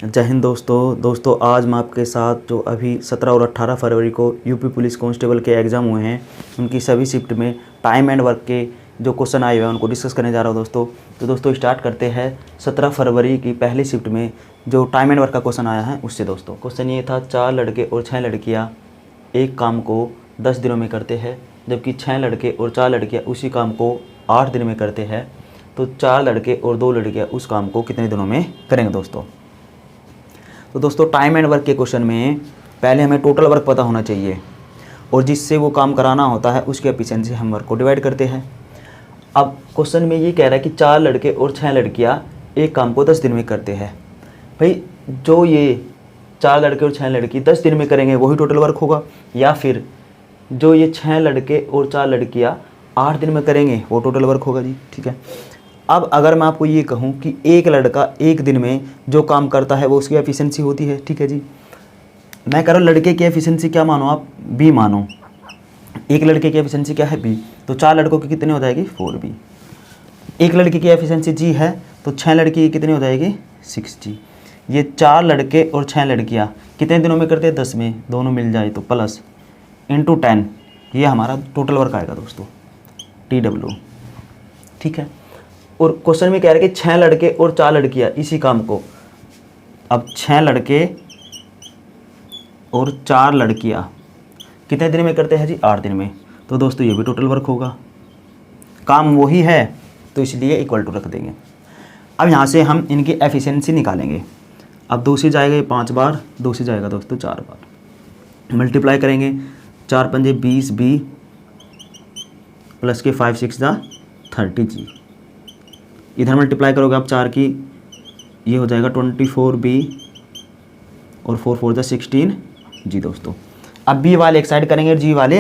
जय हिंद दोस्तों आज मैं आपके साथ जो अभी 17 और 18 फरवरी को यूपी पुलिस कांस्टेबल के एग्ज़ाम हुए हैं उनकी सभी शिफ्ट में टाइम एंड वर्क के जो क्वेश्चन आए हुए हैं उनको डिस्कस करने जा रहा हूँ दोस्तों। तो दोस्तों स्टार्ट करते हैं 17 फरवरी की पहली शिफ्ट में जो टाइम एंड वर्क का क्वेश्चन आया है उससे। दोस्तों क्वेश्चन ये था, 4 लड़के और 6 लड़कियाँ एक काम को 10 दिनों में करते हैं, जबकि 6 लड़के और 4 लड़कियाँ उसी काम को 8 दिन में करते हैं। तो 4 लड़के और 2 लड़कियाँ उस काम को कितने दिनों में करेंगे दोस्तों। तो दोस्तों टाइम एंड वर्क के क्वेश्चन में पहले हमें टोटल वर्क पता होना चाहिए और जिससे वो काम कराना होता है उसके एफिशिएंसी हम वर्क को डिवाइड करते हैं। अब क्वेश्चन में ये कह रहा है कि 4 लड़के और 6 लड़कियां एक काम को 10 दिन में करते हैं। भाई जो ये 4 लड़के और 6 लड़की 10 दिन में करेंगे वही टोटल वर्क होगा, या फिर जो ये 6 लड़के और 4 लड़कियाँ 8 दिन में करेंगे वो टोटल वर्क होगा जी। ठीक है। अब अगर मैं आपको ये कहूँ कि एक लड़का एक दिन में जो काम करता है वो उसकी एफिशिएंसी होती है। ठीक है जी। मैं कह रहा हूँ लड़के की एफिशिएंसी क्या मानो आप, बी मानो। एक लड़के की एफिशिएंसी क्या है, बी। तो 4 लड़कों की कितनी हो जाएगी, 4b। एक लड़के की एफिशिएंसी जी है तो 6 लड़की की कितनी हो जाएगी, 6g। ये 4 लड़के और 6 लड़कियाँ कितने दिनों में करते हैं, 10 में, दोनों मिल जाए तो प्लस इंटू 10, ये हमारा टोटल वर्क आएगा दोस्तों, TW। ठीक है। और क्वेश्चन में कह रहा है कि 6 लड़के और 4 लड़कियां इसी काम को, अब 6 लड़के और 4 लड़कियां कितने दिन में करते हैं जी, 8 दिन में। तो दोस्तों ये भी टोटल वर्क होगा, काम वही है तो इसलिए इक्वल टू रख देंगे। अब यहाँ से हम इनकी एफिशिएंसी निकालेंगे। अब 2 से जाएगा ये 5 बार, 2 से जाएगा दोस्तों 4 बार, मल्टीप्लाई करेंगे। 4 पंजे 20b प्लस के 5 6 जा 30g। इधर मल्टीप्लाई करोगे आप 4 की, ये हो जाएगा 24b और 4 4 जा 16g दोस्तों। अब b वाले एक साइड करेंगे और g वाले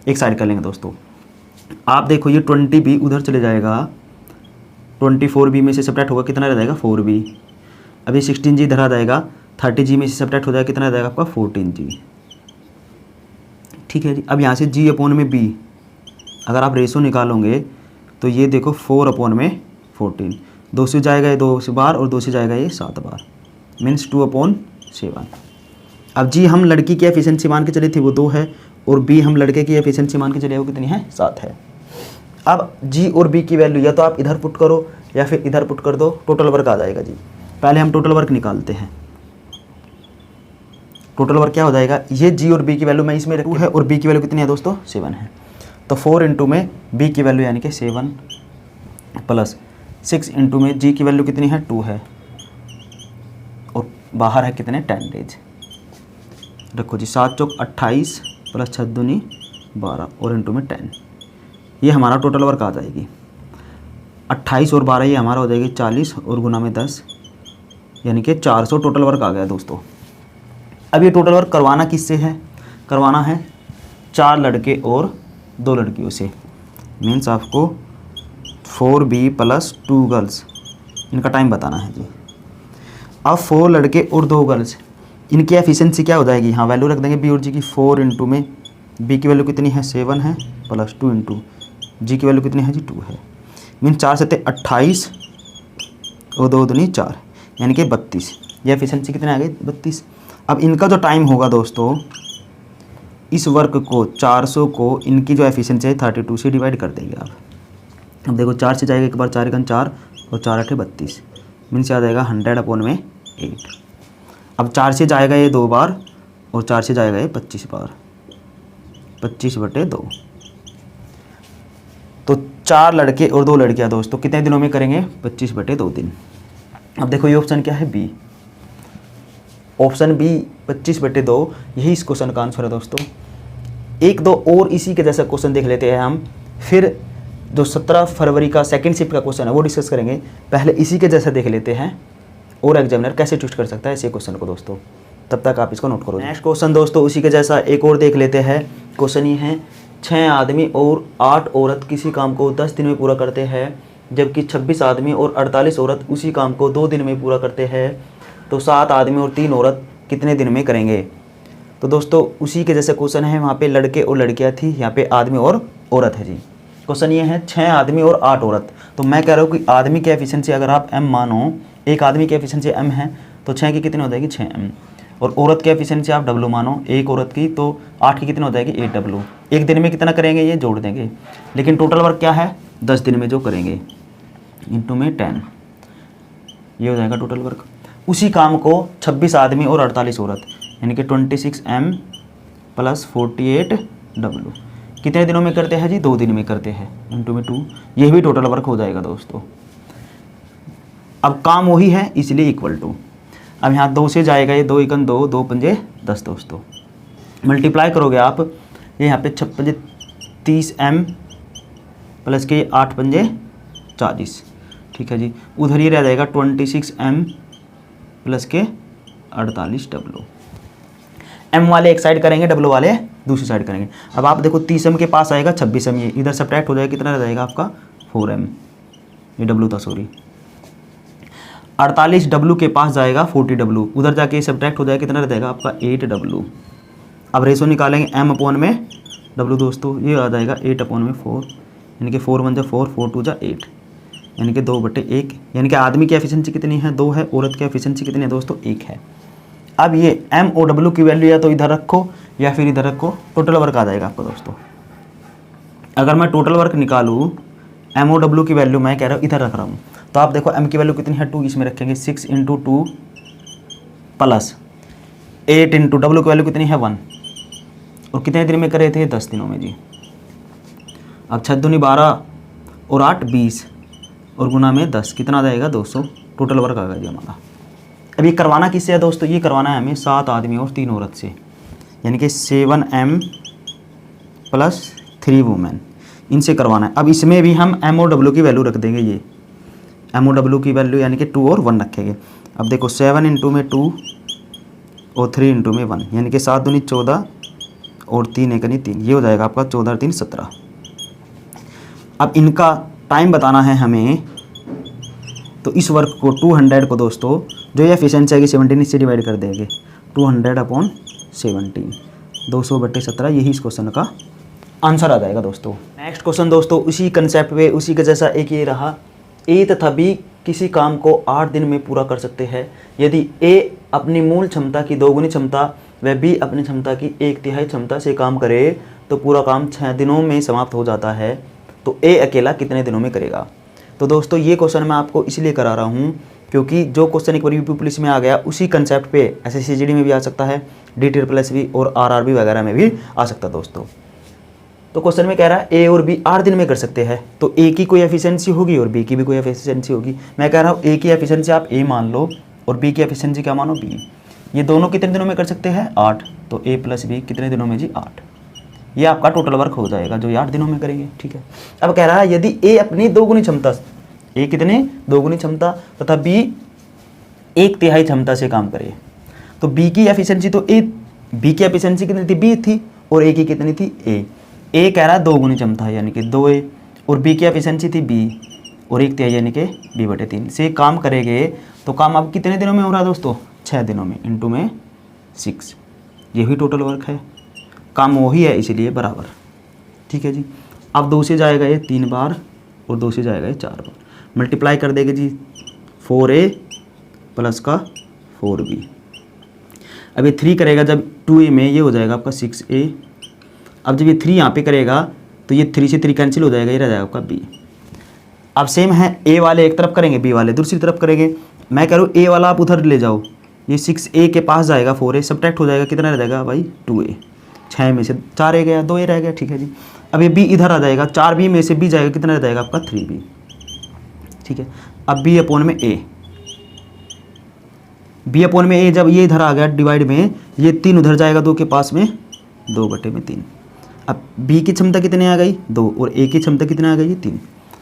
एक साइड कर लेंगे दोस्तों। आप देखो ये 20b उधर चले जाएगा, 24b में से सब्ट्रैक्ट होगा कितना रह जाएगा, 4b। अभी 16g इधर आ जाएगा, 30g में से सब्ट्रैक्ट हो जाएगा कितना रह जाएगा आपका, 14g। ठीक है जी। अब यहाँ से g अपॉन में b अगर आप रेशो निकालोगे तो ये देखो 4 अपॉन में 14, 2 से जाएगा ये 2 बार और 2 से जाएगा ये 7 बार, मीन्स 2/7। अब जी हम लड़की की एफिशिएंसी मान के चले थे वो 2 है, और बी हम लड़के की एफिशिएंसी मान के चले वो कितनी है, 7 है। अब जी और बी की वैल्यू या तो आप इधर पुट करो या फिर इधर पुट कर दो, टोटल वर्क आ जाएगा जी। पहले हम टोटल वर्क निकालते हैं। टोटल वर्क क्या हो जाएगा, ये जी और बी की वैल्यू मैं इसमें रखूँ है और बी की वैल्यू कितनी है दोस्तों, 7 है। तो 4 इंटू में बी की वैल्यू यानी कि 7 प्लस 6 इंटू में जी की वैल्यू कितनी है, 2 है, और बाहर है कितने, 10 डेज। रखो जी, 7 चौक 28 प्लस 6 दूनी 12 और इंटू में 10, ये हमारा टोटल वर्क आ जाएगी। 28 और 12 ये हमारा हो जाएगी 40 और गुना में 10 यानी कि 400 टोटल वर्क आ गया दोस्तों। अब ये टोटल वर्क करवाना किससे है, करवाना है 4 लड़के और 2 लड़कियों से, मीन्स आपको 4b प्लस 2 गर्ल्स, इनका टाइम बताना है जी। अब 4 लड़के और 2 गर्ल्स, इनकी एफिशिएंसी क्या हो जाएगी, हाँ वैल्यू रख देंगे बी और जी की। 4 इंटू में बी की वैल्यू कितनी है, 7 है, प्लस 2 इंटू जी की वैल्यू कितनी है जी, 2 है। मीन 4 से 28 और 2 दूनी 4 यानी कि 32, ये एफिशिएंसी कितने आ गई, 32। अब इनका जो टाइम होगा दोस्तों, इस वर्क को 400 को इनकी जो एफिशिएंसी है 32 से डिवाइड कर देंगे आप। अब देखो 4 से जाएगा एक बार, 4 1 4 और 4 8 32, मीन्स आ जाएगा 100 अपॉन में 8। अब 4 से जाएगा ये 2 बार और 4 से जाएगा ये 25 बार, 25/2। तो 4 लड़के और 2 लड़कियां दोस्तों कितने दिनों में करेंगे, 25/2 दिन। अब देखो ये ऑप्शन क्या है, बी। ऑप्शन बी 25/2 यही इस क्वेश्चन का आंसर है दोस्तों। 1-2 और इसी के जैसा क्वेश्चन देख लेते हैं हम, फिर जो 17 फरवरी का सेकंड शिफ्ट का क्वेश्चन है वो डिस्कस करेंगे। पहले इसी के जैसा देख लेते हैं और एग्जामिनर कैसे ट्विस्ट कर सकता है इसी क्वेश्चन को दोस्तों, तब तक आप इसको नोट करो। नेक्स्ट क्वेश्चन दोस्तों उसी के जैसा एक और देख लेते हैं। क्वेश्चन ये है, 6 आदमी और 8 औरत किसी काम को 10 दिन में पूरा करते हैं, जबकि 26 आदमी और 48 औरत उसी काम को 2 दिन में पूरा करते हैं। तो 7 आदमी और 3 औरत कितने दिन में करेंगे। तो दोस्तों उसी के जैसे क्वेश्चन है, वहाँ पे लड़के और लड़कियाँ थी, यहाँ पे आदमी और औरत है जी। क्वेश्चन ये है 6 आदमी और 8 औरत। तो मैं कह रहा हूँ कि आदमी की एफिशिएंसी अगर आप m मानो, एक आदमी की एफिशिएंसी m है तो 6 की कितनी हो जाएगी 6m। और औरत की एफिशिएंसी आप W मानो, एक औरत की, तो 8 की कितनी हो जाएगी 8W। एक दिन में कितना करेंगे ये जोड़ देंगे, लेकिन टोटल वर्क क्या है 10 दिन में जो करेंगे इंटू में 10, ये हो जाएगा टोटल वर्क। उसी काम को 26 आदमी और 48 औरत यानी कि 26m प्लस 48W कितने दिनों में करते हैं जी 2 दिन में करते हैं, इंटू में 2, ये भी टोटल वर्क हो जाएगा दोस्तों। अब काम वही है इसलिए इक्वल टू, अब यहाँ 2 से जाएगा ये 2 एकन 2, 2 पंजे 10 दोस्तों, मल्टीप्लाई करोगे आप ये यहाँ पे 6 पंजे 30m प्लस के 8 पंजे 40, ठीक है जी। उधर ये रह जाएगा 26m प्लस के 48W। m वाले एक साइड करेंगे, W वाले दूसरी साइड करेंगे। अब आप देखो 30m के पास आएगा 26m, ये इधर सब्ट्रैक्ट हो जाएगा, कितना रह जाएगा आपका 4m, ये W था सॉरी। 48W के पास जाएगा 40W, उधर जाके ये सब्ट्रैक्ट हो जाएगा, कितना रह जाएगा आपका 8W। अब रेशो निकालेंगे m अपॉन में W दोस्तों, ये आ जाएगा 8 अपॉन में 4, यानी कि 4 1 जा 4, 4 2 जा 8, यानी कि 2/1, यानी कि आदमी की एफिशिएंसी कितनी है 2 है, औरत की एफिशिएंसी कितनी है दोस्तों 1 है। अब ये m और W की वैल्यू या तो इधर रखो या फिर इधर रखो, टोटल वर्क आ जाएगा आपको दोस्तों। अगर मैं टोटल वर्क निकालूँ m और W की वैल्यू मैं कह रहा हूँ इधर रख रहा हूँ, तो आप देखो m की वैल्यू कितनी है 2, इसमें रखेंगे 6 × 2 प्लस 8 × W की वैल्यू कितनी है 1, और कितने दिन में करे थे 10 दिनों में जी। अब 6 दूनी 12 और 8 20 और गुना में 10 कितना आ जाएगा 200, टोटल वर्क आ गया जी हमारा। अब ये करवाना किससे है दोस्तों, ये करवाना है हमें 7 आदमी और 3 औरत से, यानी कि 7m प्लस 3 वुमेन, इनसे करवाना है। अब इसमें भी हम m और W की वैल्यू रख देंगे, ये m और W की वैल्यू यानी कि 2 और 1 रखेंगे। अब देखो 7 × में 2 और 3 × में 1, यानी कि 7 दूनी 14 और 3 एकनी 3, ये हो जाएगा आपका 14 3 17। अब इनका टाइम बताना है हमें, तो इस वर्क को 200 को दोस्तों जो ये एफिशिएंसी आएगी 17 इससे डिवाइड कर देंगे, 200 अपॉन 17, 200/17, यही इस क्वेश्चन का आंसर आ जाएगा दोस्तों। नेक्स्ट क्वेश्चन दोस्तों उसी कंसेप्ट पे उसी के जैसा एक ये रहा, ए तथा बी किसी काम को 8 दिन में पूरा कर सकते हैं यदि ए अपनी मूल क्षमता की 2 गुनी क्षमता व बी अपनी क्षमता की 1/3 क्षमता से काम करे तो पूरा काम 6 दिनों में समाप्त हो जाता है, तो ए अकेला कितने दिनों में करेगा। तो दोस्तों ये क्वेश्चन मैं आपको इसलिए करा रहा हूँ क्योंकि जो क्वेश्चन एक बार यूपी पुलिस में आ गया उसी कंसेप्ट पे SSC/GD में भी आ सकता है, DTR+B और RRB वगैरह में भी आ सकता है दोस्तों। तो क्वेश्चन में कह रहा है ए और बी 8 दिन में कर सकते हैं, तो ए की कोई एफिशिएंसी होगी और बी की भी कोई एफिशिएंसी होगी। मैं कह रहा हूँ ए की एफिशिएंसी आप ए मान लो और बी की एफिशिएंसी क्या मानो बी। ये दोनों कितने दिनों में कर सकते हैं 8, तो ए प्लस बी कितने दिनों में जी 8, ये आपका टोटल वर्क हो जाएगा जो ये 8 दिनों में करेंगे, ठीक है। अब कह रहा है यदि ए अपनी 2 गुनी क्षमता, ए कितने 2 गुनी क्षमता तथा बी 1/3 क्षमता से काम करे, तो बी की एफिशिएंसी तो ए, बी की एफिशिएंसी कितनी थी बी थी और ए की कितनी थी ए कह रहा है 2 गुनी क्षमता है यानी कि 2a, और बी की एफिशिएंसी थी बी और 1/3 यानी कि b/3 से काम करेंगे, तो काम अब कितने दिनों में हो रहा है दोस्तों 6 दिनों में, इंटू में 6, यही टोटल वर्क है, काम वही है इसीलिए बराबर, ठीक है जी। अब 2 से जाएगा ये 3 बार और 2 से जाएगा ये 4 बार, मल्टीप्लाई कर देंगे जी 4a प्लस का 4b। अब ये 3 करेगा जब 2a में, ये हो जाएगा आपका 6a। अब जब ये 3 यहाँ पे करेगा तो ये 3 से 3 कैंसिल हो जाएगा, ये रह जाएगा आपका b। अब सेम है ए वाले एक तरफ करेंगे, बी वाले दूसरी तरफ करेंगे। मैं कह रहा हूँ ए वाला आप उधर ले जाओ, ये 6a के पास जाएगा 4a, सब्ट्रैक्ट हो जाएगा, कितना रह जाएगा भाई 2a, 6 में से 4a गया 2a रह गया, ठीक है जी। अब ये b इधर आ जाएगा, 4b में से b जाएगा, कितना रह जाएगा आपका 3b, ठीक है। अब b अपॉन में a, b अपॉन में a जब ये इधर आ गया डिवाइड में, ये 3 उधर जाएगा 2 के पास में, 2/3। अब b की क्षमता कितनी आ गई 2 और a की क्षमता कितनी आ गई 3।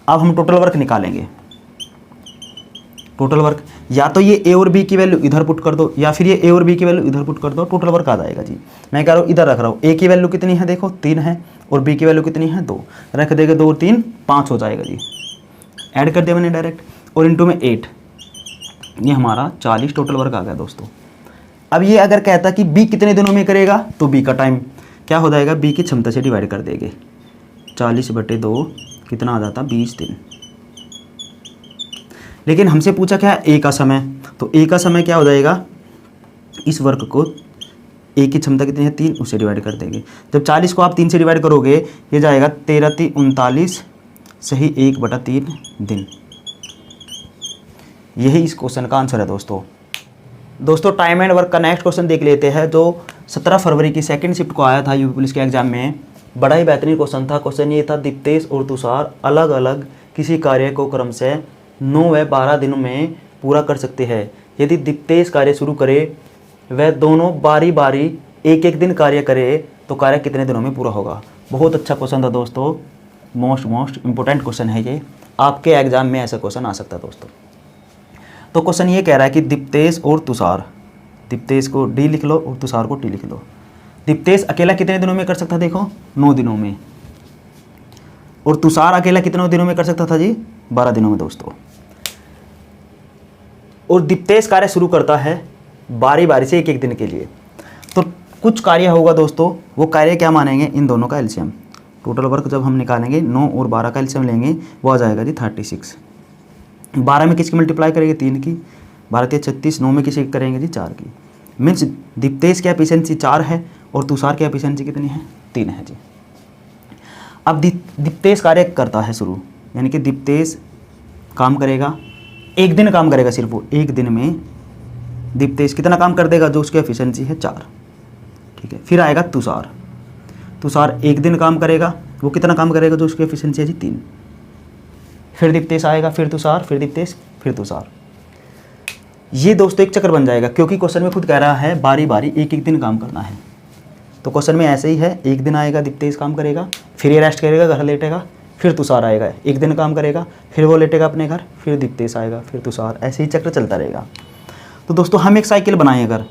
अब हम टोटल वर्क निकालेंगे, टोटल वर्क या तो ये a और b की वैल्यू इधर पुट कर दो या फिर ये a और b की वैल्यू इधर पुट कर दो, टोटल वर्क आ जाएगा जी। मैं कह रहा हूँ इधर रख रहा हूँ, a की वैल्यू कितनी है देखो 3 है और b की वैल्यू कितनी है 2, रख देगा 2 3 5 हो जाएगा जी, ऐड कर दिया मैंने डायरेक्ट, और इंटू में 8, ये हमारा 40 टोटल वर्क आ गया दोस्तों। अब ये अगर कहता कि b कितने दिनों में करेगा, तो b का टाइम क्या हो जाएगा, b की क्षमता से डिवाइड कर देंगे, 40/2 कितना आ जाता 20 दिन। लेकिन हमसे पूछा क्या है a का समय, तो ए का समय क्या हो जाएगा, इस वर्क को ए की क्षमता कितनी है 3, उससे डिवाइड कर देंगे। जब 40 को आप 3 से डिवाइड करोगे ये जाएगा 13 × 39 सही 1/3 दिन। यही इस क्वेश्चन का आंसर है दोस्तों टाइम एंड वर्क का नेक्स्ट क्वेश्चन देख लेते हैं, जो 17 फरवरी की सेकंड शिफ्ट को आया था यूपी पुलिस के एग्जाम में। बड़ा ही बेहतरीन क्वेश्चन था। क्वेश्चन ये था, दीप्तेश और तुषार अलग अलग किसी कार्य को क्रम से 9 व 12 दिनों में पूरा कर सकते हैं। यदि दीप्तेश कार्य शुरू करे वह दोनों बारी बारी एक एक दिन कार्य करे तो कार्य कितने दिनों में पूरा होगा। बहुत अच्छा क्वेश्चन था दोस्तों, मोस्ट इंपॉर्टेंट क्वेश्चन है ये, आपके एग्जाम में ऐसा क्वेश्चन आ सकता है दोस्तों। तो क्वेश्चन ये कह रहा है कि दीप्तेश और तुषार, दीप्तेश को डी लिख लो और तुषार को टी लिख लो। दीप्तेश अकेला कितने दिनों में कर सकता था, देखो 9 दिनों में, और तुषार अकेला कितने दिनों में कर सकता था जी, 12 दिनों में दोस्तों। और दीप्तेश कार्य शुरू करता है बारी बारी से एक एक दिन के लिए। तो कुछ कार्य होगा दोस्तों, वो कार्य क्या मानेंगे, इन दोनों का एलसीएम। टोटल वर्क जब हम निकालेंगे 9 और 12 का एलसीएम लेंगे, वो आ जाएगा जी 36। 12 में किसकी मल्टीप्लाई करेंगे, 3 की, 12 × 36, 9 में किसी करेंगे जी 4 की। मीन्स दीप्तेश की एफिशिएंसी 4 है और तुषार की एफिशिएंसी कितनी है, 3 है जी। अब दीप्तेश कार्य करता है शुरू, यानी कि दीप्तेश काम करेगा, एक दिन काम करेगा सिर्फ वो, एक दिन में दीप्तेश कितना काम कर देगा, जो उसकी एफिशिएंसी है 4, ठीक है। फिर आएगा तुषार, तुषार एक दिन काम करेगा, वो कितना काम करेगा, जो उसकी एफिशिएंसी है जी 3। फिर दीप्तेश आएगा, फिर तुषार, फिर दीप्तेश, फिर तुषार। ये दोस्तों एक चक्र बन जाएगा, क्योंकि क्वेश्चन में खुद कह रहा है बारी बारी एक एक दिन काम करना है। तो क्वेश्चन में ऐसे ही है, एक दिन आएगा दीप्तेश काम करेगा, फिर ये रेस्ट करेगा, घर लेटेगा, फिर तुषार आएगा, एक दिन काम करेगा, फिर वो लेटेगा अपने घर, फिर दीप्तेश आएगा, फिर तुषार, ऐसे ही चक्र चलता रहेगा। तो दोस्तों हम एक साइकिल बनाएं, अगर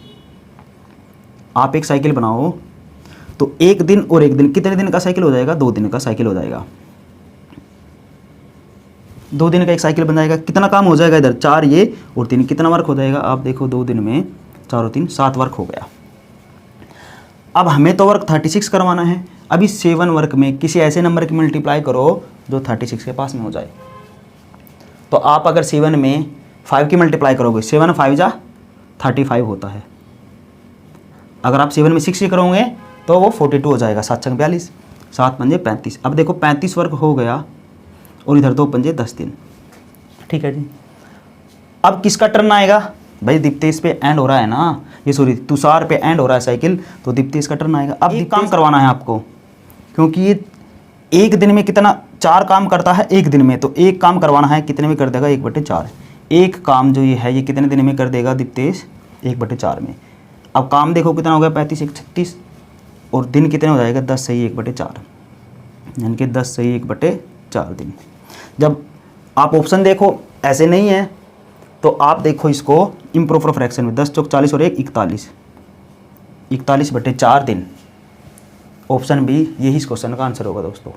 आप एक साइकिल बनाओ तो एक दिन और एक दिन, कितने दिन का साइकिल हो जाएगा, 2 दिन का साइकिल हो जाएगा। 2 दिन का एक साइकिल बन जाएगा। कितना काम हो जाएगा इधर, 4 ये और 3, कितना वर्क हो जाएगा, आप देखो 2 दिन में 4 और 3 7 वर्क हो गया। अब हमें तो वर्क 36 करवाना है। अभी 7 वर्क में किसी ऐसे नंबर की मल्टीप्लाई करो जो 36 के पास में हो जाए। तो आप अगर 7 में 5 की मल्टीप्लाई करोगे, 7 5 जा 35 होता है। अगर आप 7 में 6 की करोगे तो वो 42 हो जाएगा, 7 × 42, 7 × 5 = 35। अब देखो 35 वर्क हो गया और इधर 2 × 5 = 10 दिन, ठीक है जी। अब किसका टर्न आएगा, भाई दीप्तेश पे एंड हो रहा है ना, ये सॉरी तुषार पे एंड हो रहा है साइकिल, तो दीप्तेश का टर्न आएगा। अब एक काम करवाना है आपको, क्योंकि ये एक दिन में कितना 4 काम करता है एक दिन में, तो एक काम करवाना है, कितने में कर देगा, 1/4। एक काम जो ये है ये कितने दिन में कर देगा दीप्तेश, 1/4 में। अब काम देखो कितना हो गया, 35 × 1 = 36, और दिन कितने हो जाएगा, 10 सही 1/4, यानी कि 10 सही 1/4 दिन। जब आप ऑप्शन देखो ऐसे नहीं है, तो आप देखो इसको इम्प्रॉपर फ्रैक्शन में, 10 × 40 और 1 = 41, 41/4 दिन। ऑप्शन बी यही इस क्वेश्चन का आंसर होगा दोस्तों।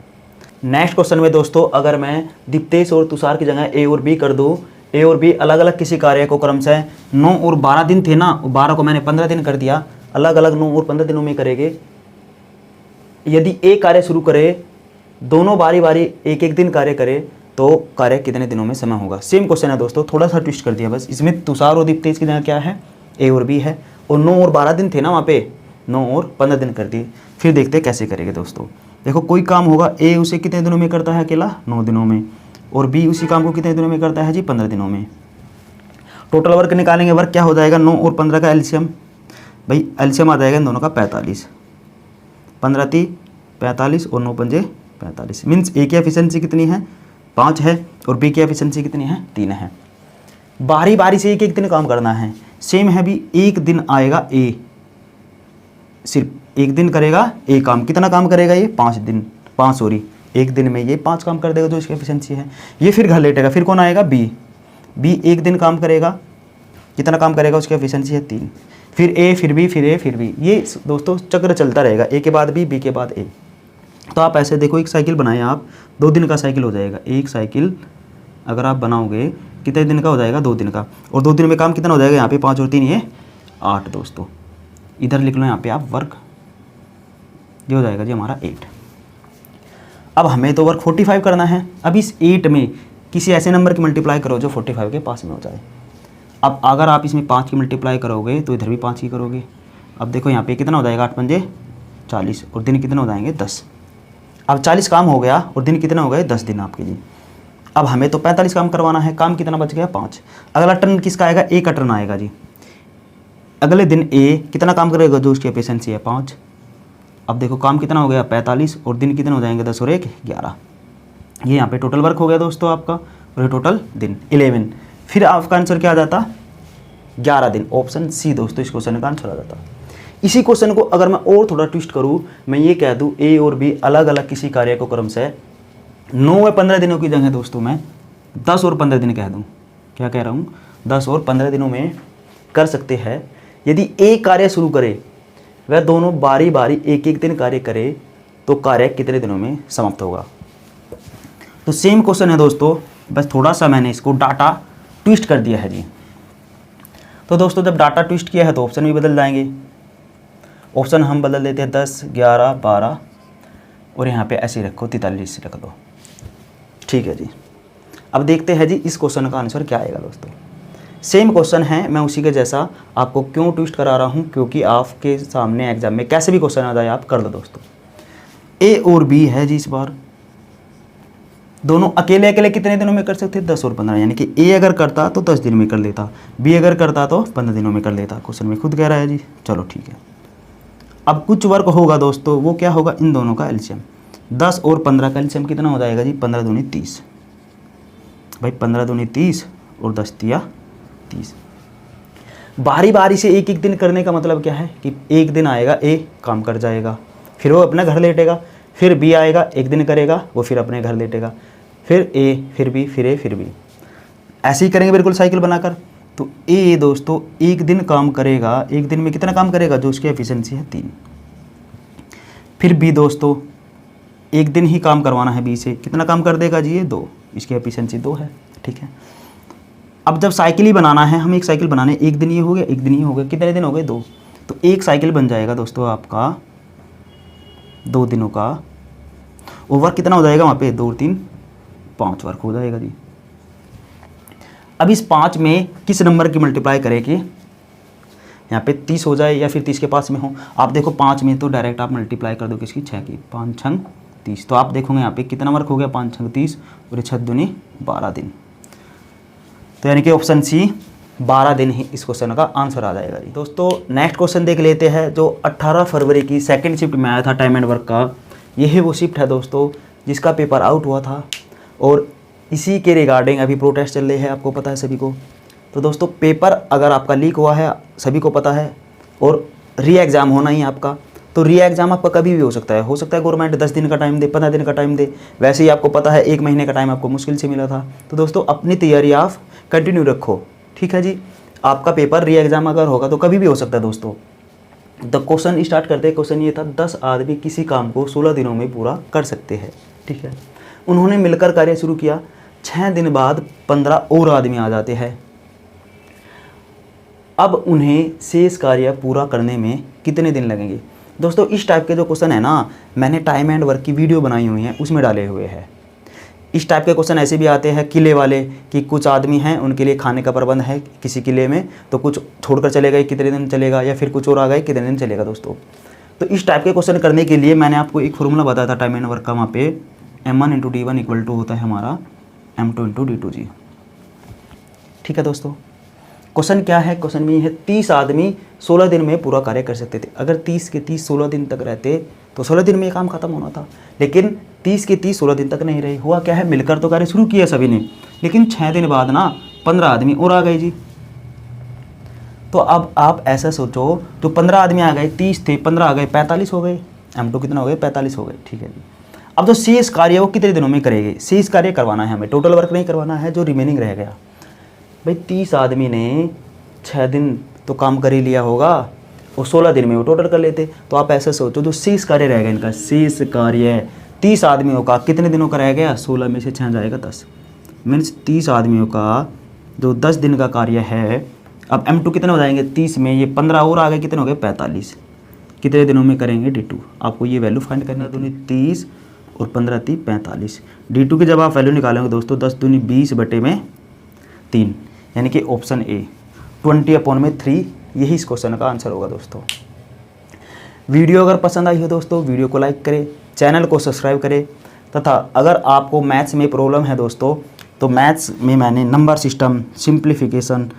नेक्स्ट क्वेश्चन में दोस्तों, अगर मैं दीप्तेश और तुषार की जगह ए और बी कर दूं, ए और बी अलग अलग किसी कार्य को क्रम से 9 और 12 दिन थे ना, 12 को मैंने 15 दिन कर दिया, अलग अलग 9 और 15 दिनों में करेंगे। यदि ए कार्य शुरू करे, दोनों बारी बारी एक एक दिन कार्य करे, तो कार्य कितने दिनों में समय होगा। सेम क्वेश्चन है दोस्तों, थोड़ा सा ट्विस्ट कर दिया बस। इसमें तुषार और दीप्तेश की जगह क्या है, ए और बी है, और 9 और 12 दिन थे ना वहाँ पे, 9 और 15 दिन कर दिए। फिर देखते हैं कैसे करेंगे दोस्तों। देखो कोई काम होगा, ए उसे कितने दिनों में करता है अकेला, 9 दिनों में, और बी उसी काम को कितने दिनों में करता है जी, 15 दिनों में। टोटल वर्क निकालेंगे, वर्क क्या हो जाएगा, 9 और 15 का एलसीएम, भाई एलसीएम आ जाएगा इन दोनों का 45, 15 × 3 = 45 और 9 × 5 = 45। मीन्स ए की एफिशिएंसी कितनी है, 5 है, और बी की एफिशिएंसी कितनी है, 3 है। बारी बारी से एक एक दिन काम करना है। सेम है भी, एक दिन आएगा ए, सिर्फ एक दिन करेगा ए काम, कितना काम करेगा ये, 5 दिन, 5 सॉरी एक दिन में ये 5 काम कर देगा जो इसकी एफिशिएंसी है। ये फिर घर लेटेगा, फिर कौन आएगा, बी, बी एक दिन काम करेगा, कितना काम करेगा, उसकी एफिशिएंसी है 3, फिर ए, फिर बी, फिर ए, फिर बी। ये दोस्तों चक्र चलता रहेगा, ए के बाद बी के बाद ए। तो आप ऐसे देखो, एक साइकिल बनाए आप, 2 दिन का साइकिल हो जाएगा। एक साइकिल अगर आप बनाओगे कितने दिन का हो जाएगा, 2 दिन का, और 2 दिन में काम कितना हो जाएगा, यहाँ पे 5 और 3 ये 8 दोस्तों। इधर लिख लो यहाँ पे आप वर्क, ये हो जाएगा जी हमारा 8। अब हमें तो वर्क 45 करना है। अब इस 8 में किसी ऐसे नंबर की मल्टीप्लाई करो जो 45 के पास में हो जाए। अब अगर आप इसमें 5 की मल्टीप्लाई करोगे तो इधर भी 5 की करोगे। अब देखो यहाँ पे कितना हो जाएगा, 8 पंजे 40 और दिन कितने हो जाएंगे 10। अब 40 काम हो गया और दिन कितने हो गए 10 दिन आपके जी। अब हमें तो 45 काम करवाना है, काम कितना बच गया 5। अगला टर्न किसका आएगा, ए का टर्न आएगा जी। अगले दिन ए कितना काम करेगा, जो उसकी एफिशिएंसी है 5। अब देखो काम कितना हो गया 45 और दिन कितने हो जाएंगे 10 और 1 11। ये यहाँ पे टोटल वर्क हो गया दोस्तों आपका, और ये टोटल दिन 11। फिर आपका आंसर क्या आ जाता 11 दिन, ऑप्शन सी दोस्तों इस क्वेश्चन का आंसर आ जाता। इसी क्वेश्चन को अगर मैं और थोड़ा ट्विस्ट करूँ, मैं ये कह दूँ ए और बी अलग अलग किसी कार्य को क्रम से 9 व 15 दिनों की जगह दोस्तों मैं 10 और 15 दिन कह दूँ। क्या कह रहा हूँ, 10 और 15 दिनों में कर सकते हैं। यदि एक कार्य शुरू करे वह दोनों बारी बारी एक एक दिन कार्य करे तो कार्य कितने दिनों में समाप्त होगा। तो सेम क्वेश्चन है दोस्तों, बस थोड़ा सा मैंने इसको डाटा ट्विस्ट कर दिया है जी। तो दोस्तों जब डाटा ट्विस्ट किया है तो ऑप्शन भी बदल जाएंगे। ऑप्शन हम बदल देते हैं 10, 11, 12 और यहाँ पे ऐसे रखो 43 रख दो। ठीक है जी। अब देखते हैं जी इस क्वेश्चन का आंसर क्या आएगा दोस्तों। सेम क्वेश्चन है, मैं उसी के जैसा आपको क्यों ट्विस्ट करा रहा हूँ, क्योंकि आपके सामने एग्जाम में कैसे भी क्वेश्चन आ जाए आप कर दो दोस्तों। ए और बी है जी, इस बार दोनों अकेले अकेले कितने दिनों में कर सकते 10 और 15, यानी कि ए अगर करता तो 10 दिन में कर लेता, बी अगर करता तो 15 दिनों में कर लेता। क्वेश्चन में खुद कह रहा है जी। चलो ठीक है। अब कुछ वर्क होगा दोस्तों, वो क्या होगा, इन दोनों का एलसीएम 10 और 15 का एलसीएम कितना हो जाएगा जी 15 दूनी 30। भाई 15 दूनी 30 और 10 तिया 30। बारी बारी से एक एक दिन करने का मतलब क्या है कि एक दिन आएगा ए काम कर जाएगा, फिर वो अपना घर लेटेगा, फिर बी आएगा एक दिन करेगा वो फिर अपने घर लेटेगा, फिर ए, फिर बी, फिर ए, फिर बी, ऐसे ही करेंगे बिल्कुल साइकिल बनाकर। तो ए दोस्तों एक दिन काम करेगा, एक दिन में कितना काम करेगा, जो उसकी एफिशिएंसी है 3। फिर बी दोस्तों एक दिन ही काम करवाना है बी से, कितना काम कर देगा जी ये 2, इसकी एफिशिएंसी 2 है। ठीक है। अब जब साइकिल ही बनाना है, हम एक साइकिल बनाने, एक दिन ये हो गया, एक दिन ये हो गया, कितने दिन हो गए 2। तो एक साइकिल बन जाएगा दोस्तों आपका 2 दिनों का, और वर्क कितना हो जाएगा वहाँ पे 2 और 3 5 वर्क हो जाएगा जी। अब इस 5 में किस नंबर की मल्टीप्लाई करें कि यहाँ पे 30 हो जाए या फिर 30 के पास में हो। आप देखो 5 में तो डायरेक्ट आप मल्टीप्लाई कर दो किसकी 6 की, 5 छंग 30। तो आप देखोगे यहाँ पे कितना वर्क हो गया 5 छंग 30 और 6 दूनी 12 दिन। तो यानी कि ऑप्शन सी 12 दिन ही इस क्वेश्चन का आंसर आ जाएगा जी। दोस्तों नेक्स्ट क्वेश्चन देख लेते हैं, जो 18 फरवरी की सेकंड शिफ्ट में आया था टाइम एंड वर्क का। यही वो शिफ्ट है दोस्तों जिसका पेपर आउट हुआ था, और इसी के रिगार्डिंग अभी प्रोटेस्ट चल रहे हैं, आपको पता है सभी को। तो दोस्तों पेपर अगर आपका लीक हुआ है सभी को पता है, और री एग्ज़ाम होना ही आपका, तो री एग्ज़ाम आपका कभी भी हो सकता है गवर्नमेंट 10 दिन का टाइम दे, 15 दिन का टाइम दे। वैसे ही आपको पता है 1 महीने का टाइम आपको मुश्किल से मिला था। तो दोस्तों अपनी तैयारी आप कंटिन्यू रखो। ठीक है जी। आपका पेपर री एग्ज़ाम अगर होगा तो कभी भी हो सकता है दोस्तों। द क्वेश्चन स्टार्ट करते हैं। क्वेश्चन ये था 10 आदमी किसी काम को 16 दिनों में पूरा कर सकते हैं। ठीक है। उन्होंने मिलकर कार्य शुरू किया, 6 दिन बाद 15 और आदमी आ जाते हैं। अब उन्हें शेष कार्य पूरा करने में कितने दिन लगेंगे। दोस्तों इस टाइप के जो क्वेश्चन है ना, मैंने टाइम एंड वर्क की वीडियो बनाई हुई है, उसमें डाले हुए हैं। इस टाइप के क्वेश्चन ऐसे भी आते हैं किले वाले, कि कुछ आदमी हैं उनके लिए खाने का प्रबंध है किसी किले में, तो कुछ छोड़कर चले गए कितने दिन चलेगा, या फिर कुछ और आ गए कितने दिन चलेगा दोस्तों। तो इस टाइप के क्वेश्चन करने के लिए मैंने आपको एक फॉर्मूला बताया था टाइम एंड वर्क का, वहाँ पे M1 × D1 इक्वल टू होता है हमारा M2 × D2 जी। ठीक है दोस्तों। क्वेश्चन क्या है, क्वेश्चन में है 30 आदमी 16 दिन में पूरा कार्य कर सकते थे। अगर 30 के 30 16 दिन तक रहते तो 16 दिन में ये काम खत्म होना था, लेकिन 30 के 30 16 दिन तक नहीं रहे। हुआ क्या है, मिलकर तो कार्य शुरू किया सभी ने, लेकिन 6 दिन बाद ना 15 आदमी और आ गए जी। तो अब आप ऐसा सोचो, जो 15 आदमी आ गए, 30 थे 15 आ गए 45 हो गए, M2 कितना हो गए 45 हो गए। ठीक है जी। अब जो शेष कार्य वो कितने दिनों में करेंगे, शेष कार्य करवाना है हमें, टोटल वर्क नहीं करवाना है, जो रिमेनिंग रह गया। भाई 30 आदमी ने 6 दिन तो काम कर ही लिया होगा, और 16 दिन में वो टोटल कर लेते। तो आप ऐसे सोचो, जो शेष कार्य रहेगा इनका, शेष कार्य 30 आदमियों का कितने दिनों का रह गया, 16 में से 6 जाएगा 10, मीन्स 30 आदमियों का जो 10 दिन का कार्य है। अब M2 कितने हो जाएंगे, 30 में ये 15 और आ गए, कितने हो गए 45, कितने दिनों में करेंगे D2। आपको ये वैल्यू फाइंड करनी है। 30 और 15 × 3 45। D2 की जब आप वैल्यू निकालेंगे दोस्तों 10 दूनी 20 बटे में 3, यानी कि ऑप्शन ए। 20/3 यही इस क्वेश्चन का आंसर होगा दोस्तों। वीडियो अगर पसंद आई हो दोस्तों, वीडियो को लाइक करें, चैनल को सब्सक्राइब करें, तथा अगर आपको मैथ्स में प्रॉब्लम है दोस्तों, तो मैथ्स में मैंने number system, simplification,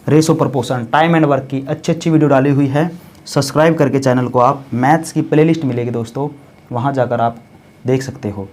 ratio proportion, time and work की अच्छी वीडियो डाली हुई है। सब्सक्राइब करके चैनल को आप मैथ्स की प्लेलिस्ट मिलेगी दोस्तों, वहाँ जाकर आप देख सकते हो।